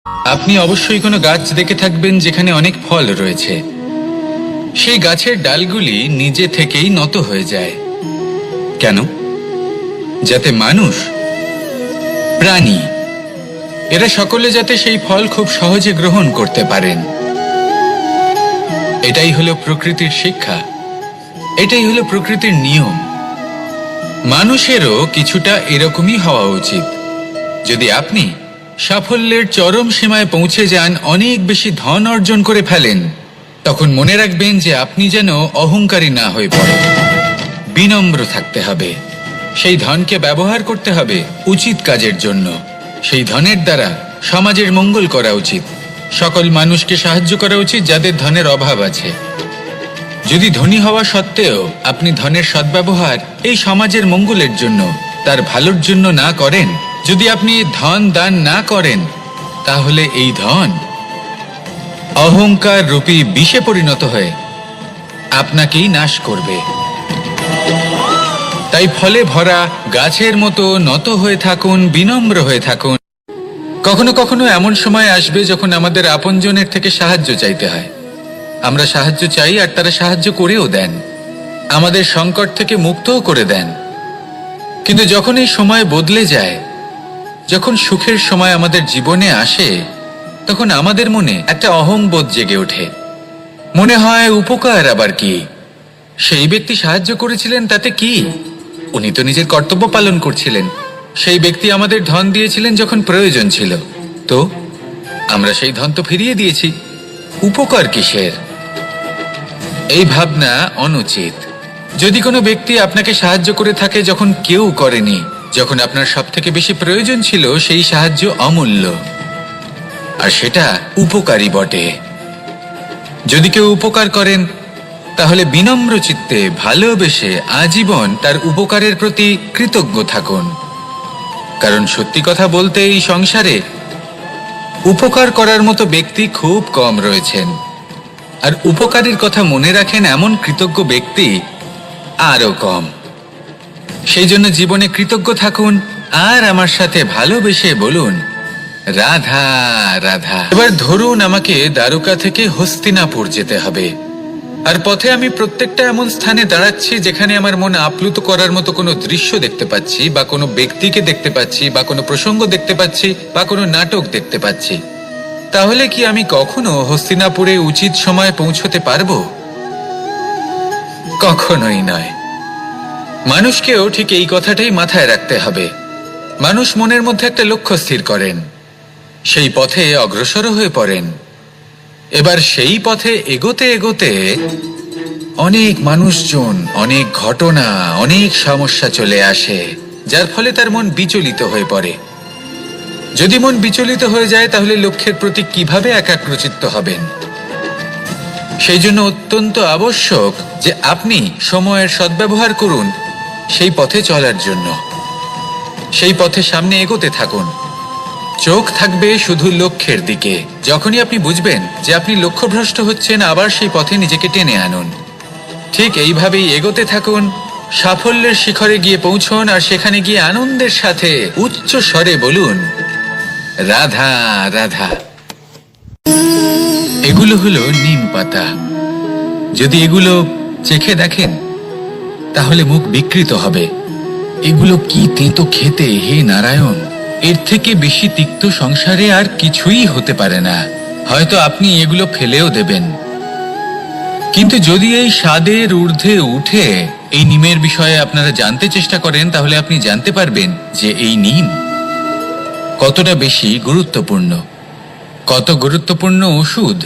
আপনি অবশ্যই কোনো গাছ দেখে থাকবেন যেখানে অনেক ফল রয়েছে। সেই গাছের ডালগুলি নিজে থেকেই নত হয়ে যায়। কেন? যাতে মানুষ, প্রাণী, এরা সকলে যাতে সেই ফল খুব সহজে গ্রহণ করতে পারেন। এটাই হলো প্রকৃতির শিক্ষা, এটাই হলো প্রকৃতির নিয়ম। মানুষেরও কিছুটা এরকমই হওয়া উচিত। যদি আপনি সাফল্যের চরম সীমায় পৌঁছে যান, অনেক বেশি ধন অর্জন করে ফেলেন, তখন মনে রাখবেন যে আপনি যেন অহংকারী না হয়ে পড়েন। বিনম্র থাকতে হবে। সেই ধনকে ব্যবহার করতে হবে উচিত কাজের জন্য। সেই ধনের দ্বারা সমাজের মঙ্গল করা উচিত। সকল মানুষকে সাহায্য করা উচিত যাদের ধনের অভাব আছে। যদি ধনী হওয়া সত্ত্বেও আপনি ধনের সদ্ব্যবহার এই সমাজের মঙ্গলের জন্য, তার ভালোর জন্য না করেন, যদি আপনি ধন দান না করেন, তাহলে এই ধন অহংকার রূপী বিষে পরিণত হয়ে আপনাকেই নাশ করবে। তাই ফলে ভরা গাছের মতো নত হয়ে থাকুন, বিনম্র হয়ে থাকুন। কখনো কখনো এমন সময় আসবে যখন আমাদের আপনজনের থেকে সাহায্য চাইতে হয়। আমরা সাহায্য চাই আর তারা সাহায্য করেও দেন, আমাদের সংকট থেকে মুক্তও করে দেন। কিন্তু যখন এই সময় বদলে যায়, যখন সুখের সময় আমাদের জীবনে আসে, তখন আমাদের মনে একটা অহংবোধ জেগে ওঠে। মনে হয় উপকার আবার কি? সেই ব্যক্তি সাহায্য করেছিলেন তাতে কি? উনি তো নিজের কর্তব্য পালন করছিলেন। সেই ব্যক্তি আমাদের ধন দিয়েছিলেন যখন প্রয়োজন ছিল, তো আমরা সেই ধন তো ফিরিয়ে দিয়েছি, উপকার কিসের? এই ভাবনা অনুচিত। যদি কোনো ব্যক্তি আপনাকে সাহায্য করে থাকে যখন কেউ করেনি, যখন আপনার সবথেকে বেশি প্রয়োজন ছিল, সেই সাহায্য অমূল্য, আর সেটা উপকারী বটে। যদি কেউ উপকার করেন, তাহলে বিনম্র চিত্তে ভালোবেসে আজীবন তার উপকারের প্রতি কৃতজ্ঞ থাকুন। কারণ সত্যি কথা বলতে এই সংসারে উপকার করার মতো ব্যক্তি খুব কম রয়েছেন, আর উপকারের কথা মনে রাখেন এমন কৃতজ্ঞ ব্যক্তি আরো কম। সেই জন্য জীবনে কৃতজ্ঞ থাকুন আর আমার সাথে ভালোবেসে বলুন, রাধা রাধা। এবার ধরুন আমাকে দ্বারকা থেকে হস্তিনাপুর যেতে হবে, আর পথে আমি প্রত্যেকটা এমন স্থানে দাঁড়াচ্ছি যেখানে আমার মন আপ্লুত করার মতো কোনো দৃশ্য দেখতে পাচ্ছি, বা কোনো ব্যক্তিকে দেখতে পাচ্ছি, বা কোনো প্রসঙ্গ দেখতে পাচ্ছি, বা কোনো নাটক দেখতে পাচ্ছি। তাহলে কি আমি কখনো হস্তিনাপুরে উচিত সময়ে পৌঁছতে পারবো? কখনোই নয়। মানুষকেও ঠিক এই কথাটাই মাথায় রাখতে হবে। মানুষ মনের মধ্যে একটা লক্ষ্য স্থির করেন, সেই পথে অগ্রসর হয়ে পড়েন। এবার সেই পথে এগোতে এগোতে অনেক মানুষজন, অনেক ঘটনা, অনেক সমস্যা চলে আসে, যার ফলে তার মন বিচলিত হয়ে পড়ে। যদি মন বিচলিত হয়ে যায়, তাহলে লক্ষ্যের প্রতি কিভাবে একাগ্রচিত্ত হবেন? সেই জন্য অত্যন্ত আবশ্যক যে আপনি সময়ের সদ্ব্যবহার করুন সেই পথে চলার জন্য। সেই পথে সামনে এগোতে থাকুন, চোখ থাকবে শুধু লক্ষ্যের দিকে। যখনই আপনি বুঝবেন যে আপনি লক্ষ্যভ্রষ্ট হচ্ছেন, আবার সেই পথে নিজেকে টেনে আনুন। ঠিক এইভাবেই এগোতে থাকুন, সাফল্যের শিখরে গিয়ে পৌঁছন, আর সেখানে গিয়ে আনন্দের সাথে উচ্চ স্বরে বলুন, রাধা রাধা। এগুলো হলো নিম পাতা। যদি এগুলো চেখে দেখেন, তাহলে মুখ বিকৃত হবে। এগুলো কি তেতো খেতে, হে নারায়ণ! এর থেকে বেশি তিক্ত সংসারে আর কিছুই হতে পারে না। হয়তো আপনি এগুলো ফেলেও দেবেন, কিন্তু যদি এই স্বাদের ঊর্ধ্বে উঠে এই নিমের বিষয়ে আপনারা জানতে চেষ্টা করেন, তাহলে আপনি জানতে পারবেন যে এই নিম কতটা বেশি গুরুত্বপূর্ণ, কত গুরুত্বপূর্ণ ওষুধ,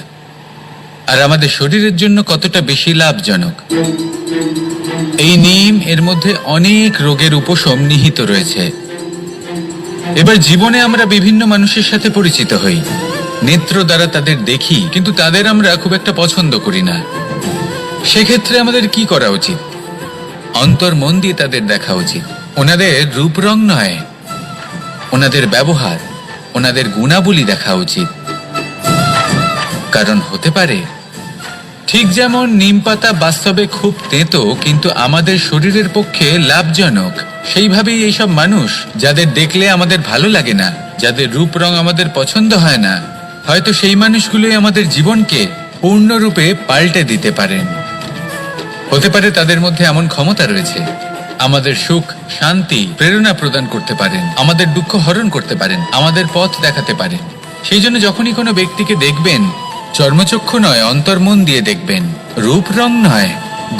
আর আমাদের শরীরের জন্য কতটা বেশি লাভজনক। এই নিম, এর মধ্যে অনেক রোগের উপশম নিহিত রয়েছে। এবার জীবনে আমরা বিভিন্ন মানুষের সাথে পরিচিত হই, নেত্র দ্বারা তাদের দেখি, কিন্তু তাদের আমরা খুব একটা পছন্দ করি না। সেক্ষেত্রে আমাদের কি করা উচিত? অন্তর মন দিয়ে তাদের দেখা উচিত। ওনাদের রূপ রং নয়, ওনাদের ব্যবহার, ওনাদের গুণাবলী দেখা উচিত। কারণ হতে পারে ঠিক যেমন নিম পাতা বাস্তবে খুব তেতো কিন্তু আমাদের শরীরের পক্ষে লাভজনক, সেইভাবেই এইসব মানুষ যাদের দেখলে আমাদের ভালো লাগে না, যাদের রূপ রং আমাদের পছন্দ হয় না, হয়তো সেই মানুষগুলোই আমাদের জীবনকে পূর্ণরূপে পাল্টে দিতে পারেন। হতে পারে তাদের মধ্যে এমন ক্ষমতা রয়েছে, আমাদের সুখ, শান্তি, প্রেরণা প্রদান করতে পারেন, আমাদের দুঃখ হরণ করতে পারেন, আমাদের পথ দেখাতে পারেন। সেই জন্য যখনই কোনো ব্যক্তিকে দেখবেন, চর্মচক্ষু নয় অন্তর্মন দিয়ে দেখবেন, রূপ রং নয়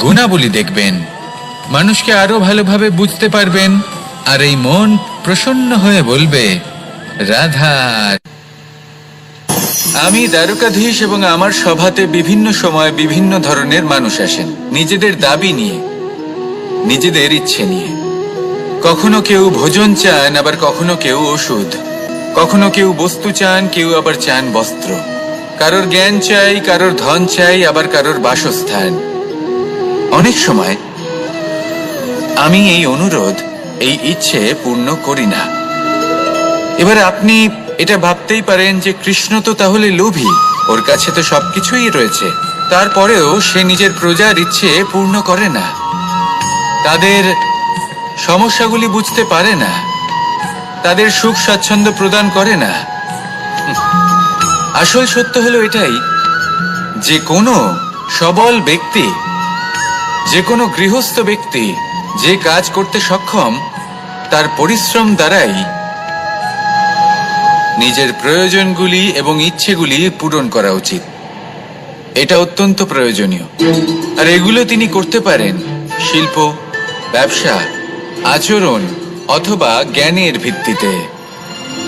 গুণাবলী দেখবেন, মানুষকে আরো ভালোভাবে বুঝতে পারবেন, আর এই মন প্রসন্ন হয়ে বলবে, রাধা। আমি দ্বারকাধীশ এবং আমার সভাতে বিভিন্ন সময় বিভিন্ন ধরনের মানুষ আসেন, নিজেদের দাবি নিয়ে, নিজেদের ইচ্ছে নিয়ে। কখনো কেউ ভোজন চান, আবার কখনো কেউ ওষুধ, কখনো কেউ বস্তু চান, কেউ আবার চান বস্ত্র, কারোর জ্ঞান চাই, কারোর ধন চাই, আবার কারোর বাসস্থান। অনেক সময় আমি এই অনুরোধ, এই ইচ্ছে পূর্ণ করি না। এবার আপনি এটা ভাবতেই পারেন যে কৃষ্ণ তো তাহলে লোভী, ওর কাছে তো সবকিছুই রয়েছে, তারপরেও সে নিজের প্রজার ইচ্ছে পূর্ণ করে না, তাদের সমস্যাগুলি বুঝতে পারে না, তাদের সুখ স্বাচ্ছন্দ্য প্রদান করে না। আসল সত্য হলো এটাই যে কোনো সবল ব্যক্তি, যে কোনো গৃহস্থ ব্যক্তি যে কাজ করতে সক্ষম, তার পরিশ্রম দ্বারাই নিজের প্রয়োজনগুলি এবং ইচ্ছেগুলি পূরণ করা উচিত। এটা অত্যন্ত প্রয়োজনীয়, আর এগুলো তিনি করতে পারেন শিল্প, ব্যবসা, আচরণ অথবা জ্ঞানের ভিত্তিতে।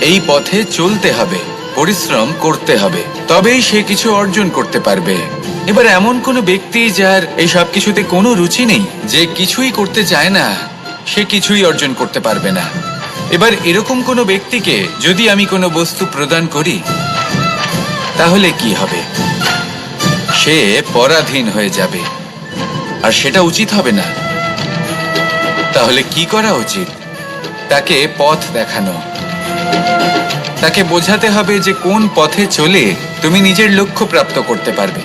এই পথে চলতে হবে, পরিশ্রম করতে হবে, তবেই সে কিছু অর্জন করতে পারবে। এবার এমন কোনো ব্যক্তি যার এই সব কিছুতে কোনো রুচি নেই, যে কিছুই করতে চায় না, সে কিছুই অর্জন করতে পারবে না। এবার এরকম কোনো ব্যক্তিকে যদি আমি কোনো বস্তু প্রদান করি, তাহলে কি হবে? সে পরাধীন হয়ে যাবে, আর সেটা উচিত হবে না। তাহলে কি করা উচিত? তাকে পথ দেখানো, তাকে বোঝাতে হবে যে কোন পথে চলে তুমি নিজের লক্ষ্য প্রাপ্ত করতে পারবে।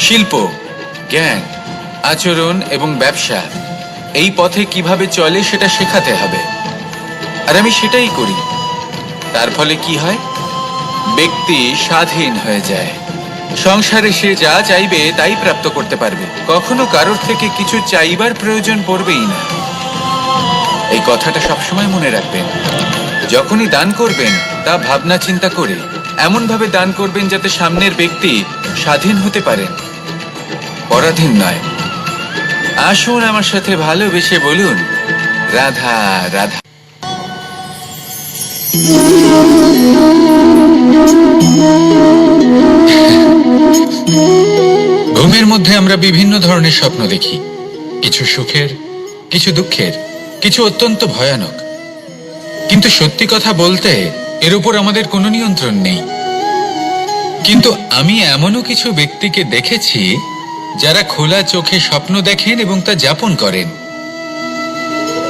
শিল্প, জ্ঞান, আচরণ এবং ব্যবসা, এই পথে কিভাবে চলে সেটা শেখাতে হবে, আর আমি সেটাই করি। তার ফলে কি হয়? ব্যক্তি স্বাধীন হয়ে যায়, সংসারে সে যা চাইবে তাই প্রাপ্ত করতে পারবে, কখনো কারোর থেকে কিছু চাইবার প্রয়োজন পড়বেই না। এই কথাটা সবসময় মনে রাখবেন। যখনই দান করবেন তা ভাবনা চিন্তা করে এমন ভাবে দান করবেন যাতে সামনের ব্যক্তি স্বাধীন হতে পারেন, পরাধীন নয়। আসুন আমার সাথে ভালোবেসে বলুন, রাধা রাধা। ঘুমের মধ্যে আমরা বিভিন্ন ধরনের স্বপ্ন দেখি, কিছু সুখের, কিছু দুঃখের, কিছু অত্যন্ত ভয়ানক। কিন্তু সত্যি কথা বলতে এর উপর আমাদের কোনো নিয়ন্ত্রণ নেই। কিন্তু আমি এমনও কিছু ব্যক্তিকে দেখেছি যারা খোলা চোখে স্বপ্ন দেখেন এবং তা যাপন করেন।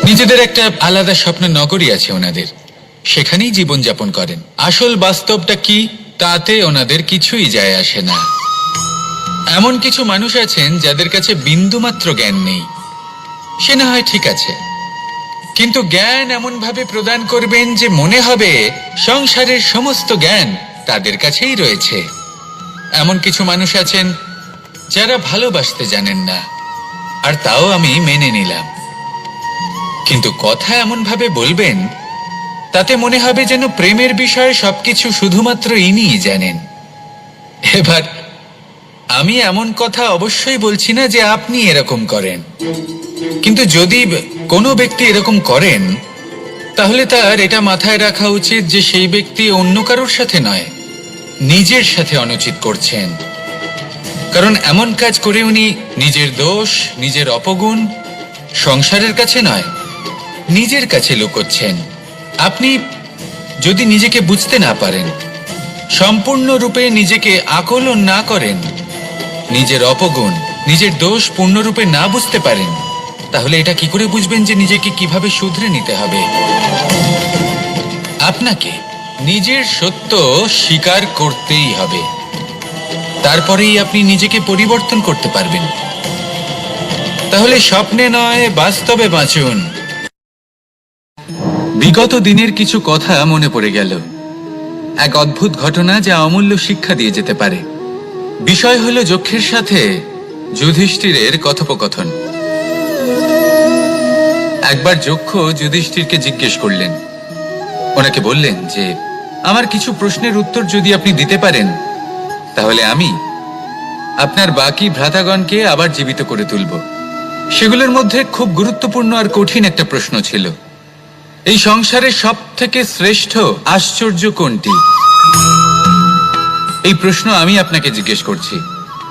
নিজেদের একটা আলাদা স্বপ্নের নগরী আছে ওনাদের, সেখানেই জীবন যাপন করেন। আসল বাস্তবটা কি তাতে ওনাদের কিছুই যায় আসে না। এমন কিছু মানুষ আছেন যাদের কাছে বিন্দুমাত্র জ্ঞান নেই, সে না হয় ঠিক আছে, কিন্তু জ্ঞান এমন ভাবে প্রদান করবেন যে মনে হবে সংসারের সমস্ত জ্ঞান তাদের কাছেই রয়েছে। এমন কিছু মানুষ আছেন যারা ভালোবাসতে জানেন না, আর তাও আমি মেনে নিলাম, কিন্তু কথা এমন ভাবে বলবেন তাতে মনে হবে যেন প্রেমের বিষয়ে সবকিছু শুধুমাত্র ইনিই জানেন। এবার আমি এমন কথা অবশ্যই বলছি না যে আপনি এরকম করেন, কিন্তু যদি কোনো ব্যক্তি এরকম করেন তাহলে তার এটা মাথায় রাখা উচিত যে সেই ব্যক্তি অন্য কারোর সাথে নয়, নিজের সাথে অনুচিত করছেন। কারণ এমন কাজ করে উনি নিজের দোষ, নিজের অপগুণ সংসারের কাছে নয়, নিজের কাছে লুকোচ্ছেন। আপনি যদি নিজেকে বুঝতে না পারেন, সম্পূর্ণরূপে নিজেকে আকলন না করেন, নিজের অপগুণ, নিজের দোষ পূর্ণরূপে না বুঝতে পারেন, তাহলে এটা কি করে বুঝবেন যে নিজেকে কিভাবে শুধরে নিতে হবে? আপনাকে নিজের সত্য স্বীকার করতেই হবে। তারপরেই আপনি নিজেকে পরিবর্তন করতে পারবেন। তাহলে স্বপ্নে নয়, বাস্তবে বাঁচুন। বিগত দিনের কিছু কথা মনে পড়ে গেল। এক অদ্ভুত ঘটনা যা অমূল্য শিক্ষা দিয়ে যেতে পারে। বিষয় হলো যক্ষের সাথে যুধিষ্ঠিরের কথোপকথন। একবার যক্ষ যুধিষ্ঠিরকে জিজ্ঞেস করলেন, ওনাকে বললেন যে আমার কিছু প্রশ্নের উত্তর যদি আপনি দিতে পারেন তাহলে আমি আপনার বাকি ভ্রাতাগণকে আবার জীবিত করে তুলব। সেগুলোর মধ্যে খুব গুরুত্বপূর্ণ আর কঠিন একটা প্রশ্ন ছিল, এই সংসারের সব থেকে শ্রেষ্ঠ আশ্চর্য কোনটি? এই প্রশ্ন আমি আপনাকে জিজ্ঞেস করছি।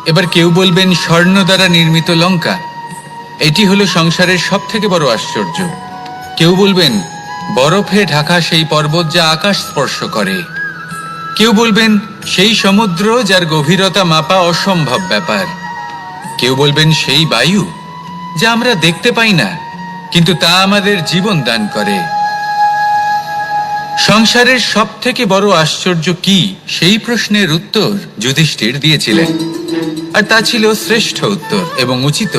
এবার কেউ বলবেন স্বর্ণ দ্বারা নির্মিত লঙ্কা, এটি হলো সংসারের সব থেকে বড় আশ্চর্য। কেউ বলবেন বরফে ঢাকা সেই পর্বত যা আকাশ স্পর্শ করে। কেউ বলবেন সেই সমুদ্র যার গভীরতা মাপা অসম্ভব ব্যাপার। কেউ বলবেন সেই বায়ু যা আমরা দেখতে পাই না কিন্তু তা আমাদের জীবন দান করে। সংসারের সব থেকে বড় আশ্চর্য কি, সেই প্রশ্নের উত্তর যুধিষ্ঠির দিয়েছিলেন, আর তা ছিল শ্রেষ্ঠ উত্তর এবং উচিত।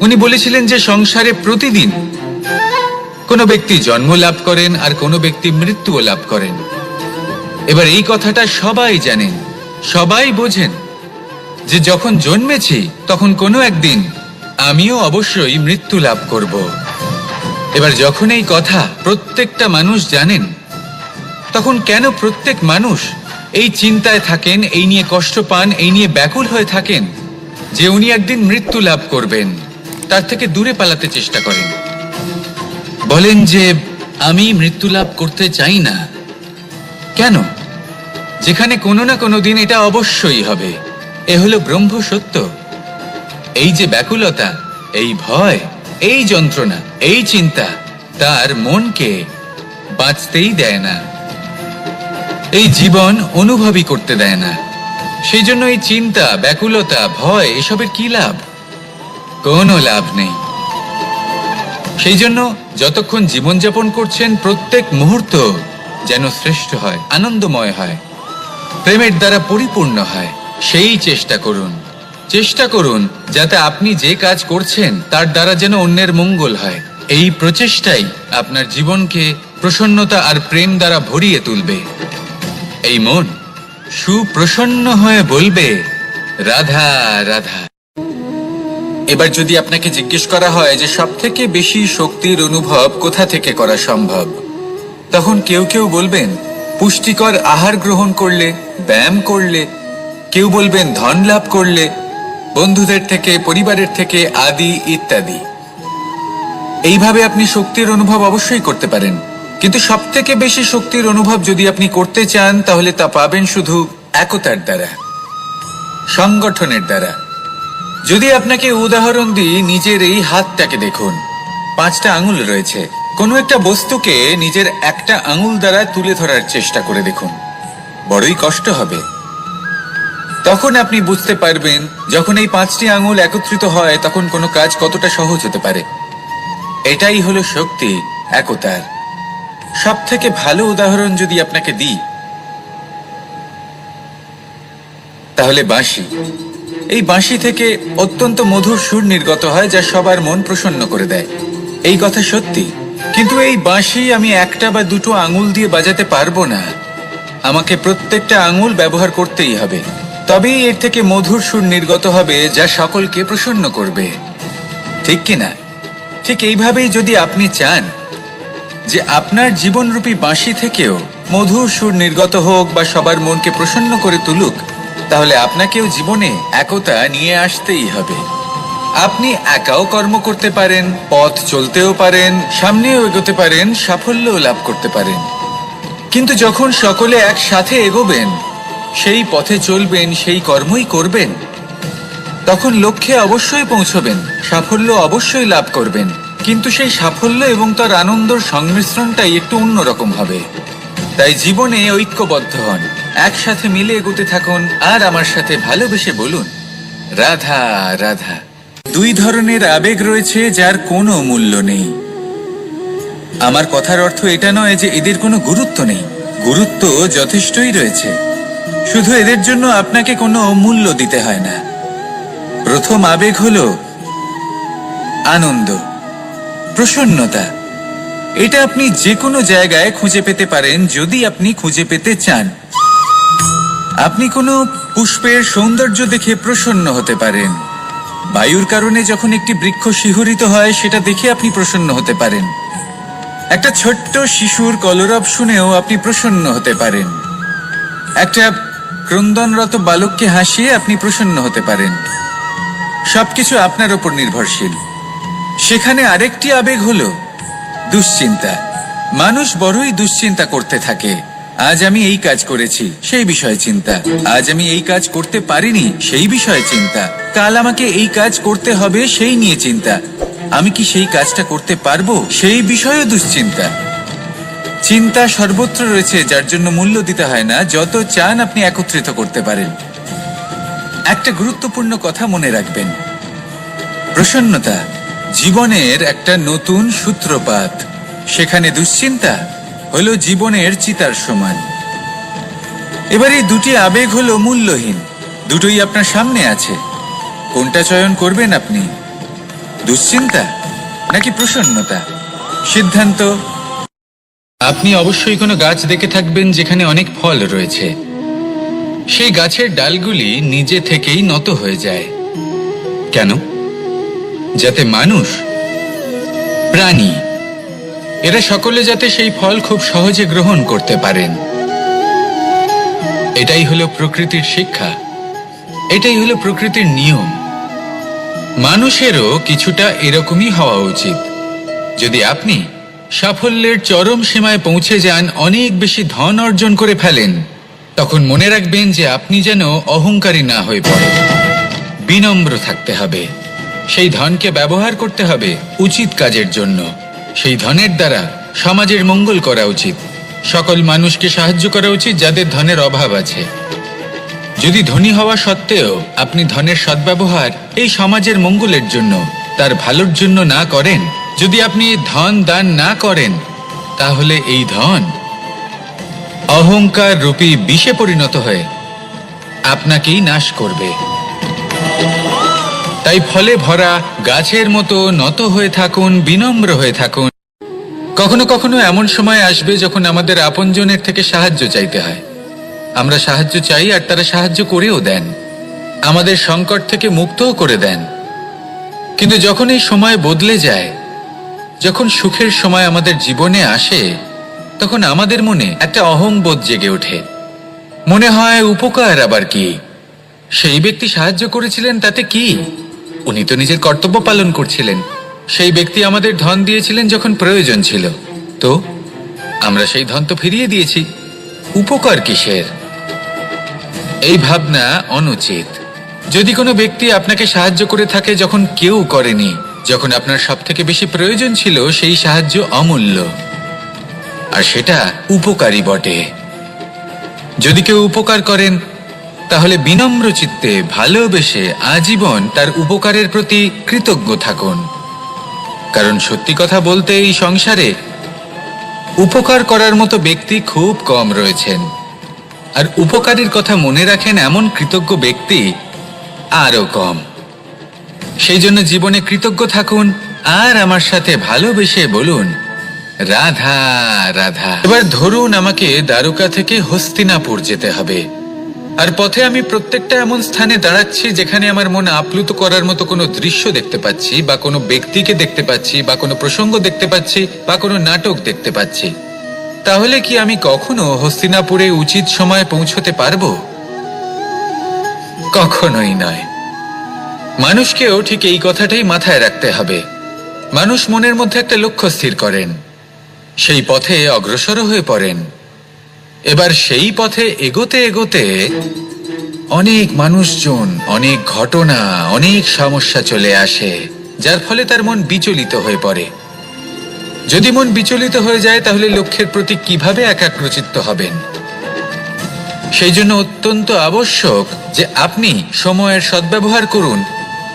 উনি বলেছিলেন যে সংসারে প্রতিদিন কোনো ব্যক্তি জন্ম লাভ করেন আর কোনো ব্যক্তি মৃত্যুও লাভ করেন। এবার এই কথাটা সবাই জানেন, সবাই বোঝেন যে যখন জন্মেছি তখন কোনো একদিন আমিও অবশ্যই মৃত্যু লাভ করব। এবার যখন এই কথা প্রত্যেকটা মানুষ জানেন, তখন কেন প্রত্যেক মানুষ এই চিন্তায় থাকেন, এই নিয়ে কষ্ট পান, এই নিয়ে ব্যাকুল হয়ে থাকেন যে উনি একদিন মৃত্যু লাভ করবেন, তার থেকে দূরে পালাতে চেষ্টা করেন? বলেন যে আমি মৃত্যু লাভ করতে চাই না। কেন? যেখানে কোনো না কোনো দিন এটা অবশ্যই হবে। এ হলো ব্রহ্ম সত্য। এই যে ব্যাকুলতা, এই ভয়, এই যন্ত্রণা, এই চিন্তা তার মনকে বাঁচতেই দেয় না, এই জীবন অনুভবই করতে দেয় না। সেই জন্য এই চিন্তা, ব্যাকুলতা, ভয় এসবের কি লাভ? কোনো লাভ নেই। সেই জন্য যতক্ষণ জীবনযাপন করছেন প্রত্যেক মুহূর্ত যেন শ্রেষ্ঠ হয়, আনন্দময় হয়, প্রেমের দ্বারা পরিপূর্ণ হয়, সেই চেষ্টা করুন। চেষ্টা করুন যাতে আপনি যে কাজ করছেন তার দ্বারা যেন অন্যের মঙ্গল হয়। এই প্রচেষ্টাই আপনার জীবনকে প্রসন্নতা আর প্রেম দ্বারা ভরিয়ে তুলবে। এই মন সুপ্রসন্ন হয়ে বলবে রাধা রাধা। এবার যদি আপনাকে জিজ্ঞেস করা হয় যে সব থেকে বেশি শক্তির অনুভব কোথা থেকে করা সম্ভব, তখন কেউ কেউ বলবেন পুষ্টিকর আহার গ্রহণ করলে, ব্যায়াম করলে। কেউ বলবেন ধন লাভ করলে, বন্ধুদের থেকে, পরিবারের থেকে, আদি ইত্যাদি। এইভাবে আপনি শক্তির অনুভব অবশ্যই করতে পারেন, কিন্তু সব থেকে বেশি শক্তির অনুভব যদি আপনি করতে চান তাহলে তা পাবেন শুধু একতার দ্বারা, সংগঠনের দ্বারা। যদি আপনাকে উদাহরণ দিই, নিজের এই হাতটাকে দেখুন, 5টা আঙুল রয়েছে। কোনো একটা বস্তুকে নিজের একটা আঙুল দ্বারা তুলে ধরার চেষ্টা করে দেখুন, বড়ই কষ্ট হবে। তখন আপনি বুঝতে পারবেন যখন এই 5টি আঙুল একত্রিত হয় তখন কোনো কাজ কতটা সহজ হতে পারে। এটাই হলো শক্তি, একতার। সব থেকে ভালো উদাহরণ যদি আপনাকে দিই তাহলে বাঁশি। এই বাঁশি থেকে অত্যন্ত মধুর সুর নির্গত হয় যা সবার মন প্রসন্ন করে দেয়। এই কথা সত্যি, কিন্তু এই বাঁশি আমি একটা বা দুটো আঙুল দিয়ে বাজাতে পারবো না। আমাকে প্রত্যেকটা আঙুল ব্যবহার করতেই হবে, তবেই এর থেকে মধুর সুর নির্গত হবে যা সকলকে প্রসন্ন করবে, ঠিক কিনা? ঠিক এইভাবেই যদি আপনি চান যে আপনার জীবনরূপী বাঁশি থেকেও মধুর সুর নির্গত হোক বা সবার মনকে প্রসন্ন করে তুলুক, তাহলে আপনাকেও জীবনে একতা নিয়ে আসতেই হবে। আপনি একাও কর্ম করতে পারেন, পথ চলতেও পারেন, সামনেও এগোতে পারেন, সাফল্যও লাভ করতে পারেন। কিন্তু যখন সকলে একসাথে এগোবেন, সেই পথে চলবেন, সেই কর্মই করবেন, তখন লক্ষ্যে অবশ্যই পৌঁছবেন, সাফল্য অবশ্যই লাভ করবেন। কিন্তু সেই সাফল্য এবং তার আনন্দর সংমিশ্রণটাই একটু অন্যরকম হবে। তাই জীবনে ঐক্যবদ্ধ হন, একসাথে মিলে এগোতে থাকুন, আর আমার সাথে ভালোবেসে বলুন রাধা রাধা। 2 ধরনের আবেগ রয়েছে যার কোনো মূল্য নেই। আমার কথার অর্থ এটা নয় যে এদের কোনো গুরুত্ব নেই, গুরুত্ব যথেষ্টই রয়েছে। শুধু এদের জন্য আপনাকে কোনো মূল্য দিতে হয় না। প্রথম আবেগ হলো আনন্দ, প্রসন্নতা। এটা আপনি যে কোনো জায়গায় খুঁজে পেতে পারেন যদি আপনি খুঁজে পেতে চান। আপনি কোনো পুষ্পের সৌন্দর্য দেখে প্রসন্ন হতে পারেন। বায়ুর কারণে যখন একটি বৃক্ষ শিহরিত হয় সেটা দেখে আপনি প্রসন্ন হতে পারেন। একটা ছোট্ট শিশুর কলরব শুনেও আপনি প্রসন্ন হতে পারেন। একটা ক্রন্দনরত বালককে হাসিয়ে আপনি প্রসন্ন হতে পারেন। সবকিছু আপনার উপর নির্ভরশীল। সেখানে আরেকটি আবেগ হলো দুশ্চিন্তা। মানুষ বড়ই দুশ্চিন্তা করতে থাকে। আজ আমি এই কাজ করেছি, সেই বিষয়ে চিন্তা। আজ আমি এই কাজ করতে পারিনি, সেই বিষয়ে চিন্তা। কাল আমাকে এই কাজ করতে হবে, সেই নিয়ে চিন্তা। আমি কি সেই কাজটা করতে পারবো, সেই বিষয়ে দুশ্চিন্তা। চিন্তা সর্বত্র রয়েছে, যার জন্য মূল্য দিতে হয় না। যত চান আপনি একত্রিত করতে পারেন। একটা গুরুত্বপূর্ণ কথা মনে রাখবেন, প্রসন্নতা জীবনের একটা নতুন সূত্রপাত। সেখানে দুশ্চিন্তা হলো জীবনের চিতার সমান। এবার এই দুটি আবেগ হলো মূল্যহীন। দুটোই আপনার সামনে আছে। কোনটা চয়ন করবেন আপনি, দুশ্চিন্তা নাকি প্রসন্নতা? সিদ্ধান্ত। আপনি অবশ্যই কোনো গাছ দেখে থাকবেন যেখানে অনেক ফল রয়েছে। সেই গাছের ডালগুলি নিজে থেকেই নত হয়ে যায়। কেন? যাতে মানুষ, প্রাণী, এরা সকলে যাতে সেই ফল খুব সহজে গ্রহণ করতে পারেন। এটাই হলো প্রকৃতির শিক্ষা, এটাই হলো প্রকৃতির নিয়ম। মানুষেরও কিছুটা এরকমই হওয়া উচিত। যদি আপনি সাফল্যের চরম সীমায় পৌঁছে যান, অনেক বেশি ধন অর্জন করে ফেলেন, তখন মনে রাখবেন যে আপনি যেন অহংকারী না হয়ে পড়েন। বিনম্র থাকতে হবে। সেই ধনকে ব্যবহার করতে হবে উচিত কাজের জন্য। সেই ধনের দ্বারা সমাজের মঙ্গল করা উচিত। সকল মানুষকে সাহায্য করা উচিত যাদের ধনের অভাব আছে। যদি ধনী হওয়া সত্ত্বেও আপনি ধনের সদ্ব্যবহার এই সমাজের মঙ্গলের জন্য, তার ভালোর জন্য না করেন, যদি আপনি ধন দান না করেন, তাহলে এই ধন অহংকার রূপী বিষে পরিণত হয়ে আপনাকেই নাশ করবে। তাই ফলে ভরা গাছের মতো নত হয়ে থাকুন, বিনম্র হয়ে থাকুন। কখনো কখনো এমন সময় আসবে যখন আমাদের আপনজনের থেকে সাহায্য চাইতে হয়। আমরা সাহায্য চাই আর তারা সাহায্য করেও দেন, আমাদের সংকট থেকে মুক্তও করে দেন। কিন্তু যখন এই সময় বদলে যায়, যখন সুখের সময় আমাদের জীবনে আসে, তখন আমাদের মনে একটা অহংবোধ জেগে ওঠে। মনে হয় উপকার আবার কি, সেই ব্যক্তি সাহায্য করেছিলেন তাতে কি, উনি তো নিজের কর্তব্য পালন করছিলেন। সেই ব্যক্তি আমাদের ধন দিয়েছিলেন যখন প্রয়োজন ছিল, তো আমরা সেই ধন তো ফিরিয়ে দিয়েছি, উপকার কিসের? এই ভাবনা অনুচিত। যদি কোনো ব্যক্তি আপনাকে সাহায্য করে থাকে যখন কেউ করেনি, যখন আপনার সবথেকে বেশি প্রয়োজন ছিল, সেই সাহায্য অমূল্য, আর সেটা উপকারী বটে। যদি কেউ উপকার করেন, তাহলে বিনম্র চিত্তে ভালোবেসে আজীবন তার উপকারের প্রতি কৃতজ্ঞ থাকুন। কারণ সত্যি কথা বলতে এই সংসারে উপকার করার মতো ব্যক্তি খুব কম রয়েছেন, আর উপকারের কথা মনে রাখেন এমন কৃতজ্ঞ ব্যক্তি আরো কম। সেই জন্য জীবনে কৃতজ্ঞ থাকুন আর আমার সাথে ভালোবেসে বলুন, রাধা রাধা। এবার ধরুন আমাকে দ্বারকা থেকে হস্তিনাপুর যেতে হবে, আর পথে আমি প্রত্যেকটা এমন স্থানে দাঁড়াচ্ছি যেখানে আমার মন আপ্লুত করার মতো কোনো দৃশ্য দেখতে পাচ্ছি, বা কোনো ব্যক্তিকে দেখতে পাচ্ছি, বা কোনো প্রসঙ্গ দেখতে পাচ্ছি, বা কোনো নাটক দেখতে পাচ্ছি। তাহলে কি আমি কখনো হস্তিনাপুরে উচিত সময়ে পৌঁছতে পারবো? কখনোই নয়। মানুষকেও ঠিক এই কথাটাই মাথায় রাখতে হবে। মানুষ মনের মধ্যে একটা লক্ষ্য স্থির করেন, সেই পথে অগ্রসর হয়ে পড়েন। এবার সেই পথে এগোতে এগোতে অনেক মানুষজন, অনেক ঘটনা, অনেক সমস্যা চলে আসে, যার ফলে তার মন বিচলিত হয়ে পড়ে। যদি মন বিচলিত হয়ে যায়, তাহলে লক্ষ্যের প্রতি কিভাবে একাগ্রচিত্ত হবেন? সেই জন্য অত্যন্ত আবশ্যক যে আপনি সময়ের সদ্ব্যবহার করুন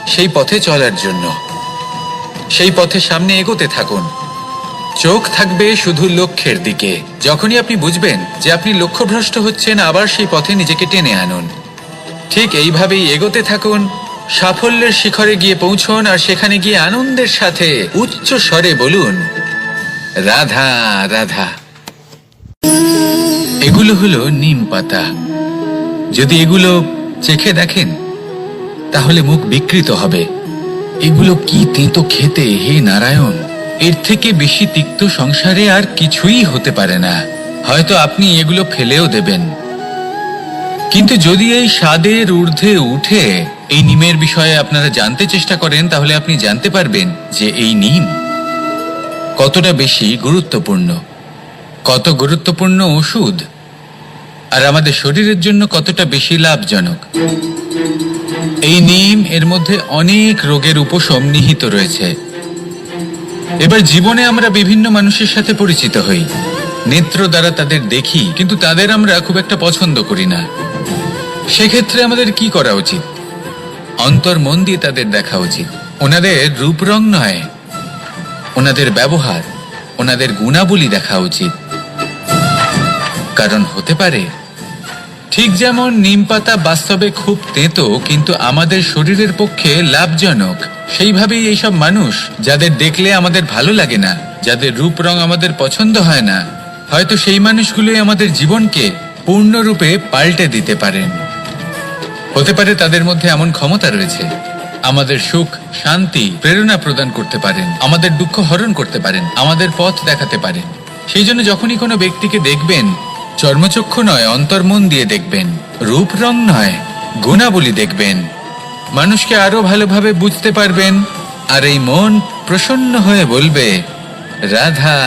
সেই পথে চলার জন্য। সেই পথে সামনে এগোতে থাকুন। চোখ থাকবে শুধু লক্ষ্যের দিকে। যখনই আপনি বুঝবেন যে আপনি লক্ষ্যভ্রষ্ট হচ্ছেন, আবার সেই পথে নিজেকে টেনে আনুন। ঠিক এইভাবেই এগোতে থাকুন, সাফল্যের শিখরে গিয়ে পৌঁছন, আর সেখানে গিয়ে আনন্দের সাথে উচ্চ স্বরে বলুন, রাধা রাধা। এগুলো হলো নিম পাতা। যদি এগুলো চেখে দেখেন তাহলে মুখ বিকৃত হবে। এগুলো কি তেতো খেতে, হে নারায়ণ! এর থেকে বেশি তিক্ত সংসারে আর কিছুই হতে পারে না। হয়তো আপনি এগুলো ফেলেও দেবেন, কিন্তু যদি এই স্বাদের ঊর্ধ্বে উঠে এই নিমের বিষয়ে আপনারা জানতে চেষ্টা করেন, তাহলে আপনি জানতে পারবেন যে এই নিম কতটা বেশি গুরুত্বপূর্ণ, কত গুরুত্বপূর্ণ ওষুধ, আর আমাদের শরীরের জন্য কতটা বেশি লাভজনক। এই নিম এর মধ্যে অনেক রোগের উপশম নিহিত রয়েছে। এবার জীবনে আমরা বিভিন্ন মানুষের সাথে পরিচিত হই, নেত্র দ্বারা তাদের দেখি, কিন্তু তাদের আমরা খুব একটা পছন্দ করি না। সেক্ষেত্রে আমাদের কি করা উচিত? অন্তর মন দিয়ে তাদের দেখা উচিত। ওনাদের রূপ রং নয়, ওনাদের ব্যবহার, ওনাদের গুণাবলী দেখা উচিত। কারণ হতে পারে ঠিক যেমন নিম পাতা বাস্তবে খুব তেতো কিন্তু আমাদের শরীরের পক্ষে লাভজনক, সেইভাবেই এইসব মানুষ যাদের দেখলে আমাদের ভালো লাগে না, যাদের রূপ রং আমাদের পছন্দ হয় না, হয়তো সেই মানুষগুলোই আমাদের জীবনকে পূর্ণরূপে পাল্টে দিতে পারেন। হতে পারে তাদের মধ্যে এমন ক্ষমতা রয়েছে, আমাদের সুখ, শান্তি, প্রেরণা প্রদান করতে পারেন, আমাদের দুঃখ হরণ করতে পারেন, আমাদের পথ দেখাতে পারেন। সেই জন্য যখনই কোনো ব্যক্তিকে দেখবেন, চর্মচক্ষু নয় অন্তর্মন দিয়ে দেখবেন, রূপ রং নয় গুণাবলী দেখবেন, মানুষকে আরো ভালোভাবে বুঝতে পারবেন, আর এই মন প্রসন্ন হয়ে বলবে, রাধা।